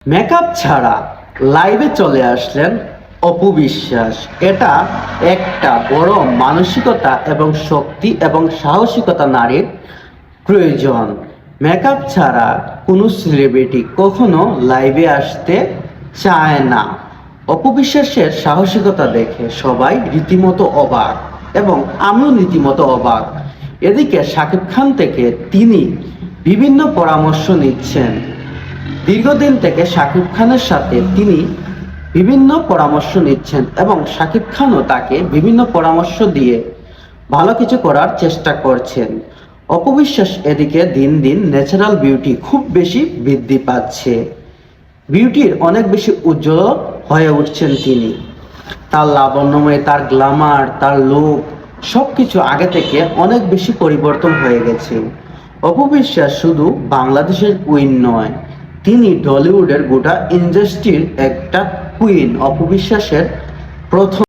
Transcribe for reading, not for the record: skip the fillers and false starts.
Makeup ছাড়া লাইভে চলে আসলেন অপু বিশ্বাস। এটা একটা বড় মানসিকতা এবং শক্তি এবং সাহসিকতা নারীর প্রয়োজন। মেকআপ ছাড়া কোনো সেলিব্রিটি কখনো লাইভে আসতে চায় না। অপু বিশ্বাসের সাহসিকতা দেখে সবাই রীতিমতো অবাক এবং আমিও রীতিমতো অবাক। এদিকে শাকিব খান থেকে তিনি বিভিন্ন পরামর্শ নিচ্ছেন। দীর্ঘদিন থেকে শাকিব খানের সাথে তিনি বিভিন্ন পরামর্শ নিচ্ছেন এবং শাকিব খানও তাকে বিভিন্ন পরামর্শ দিয়ে ভালো কিছু করার চেষ্টা করছেন। অপবিশ্বাস এদিকে দিন দিন ন্যাচারাল বিউটি খুব বেশি বৃদ্ধি পাচ্ছে। বিউটির অনেক বেশি উজ্জ্বল হয়ে উঠছেন তিনি। তার লাবণ্যময়, তার গ্ল্যামার, তার লুক সবকিছু আগে থেকে অনেক বেশি পরিবর্তন হয়ে গেছে। অপবিশ্বাস শুধু বাংলাদেশের কুইন নয়, তিনি টলিউডের গোটা ইন্ডাস্ট্রির একটা কুইন। অপবিশ্বাসের প্রথম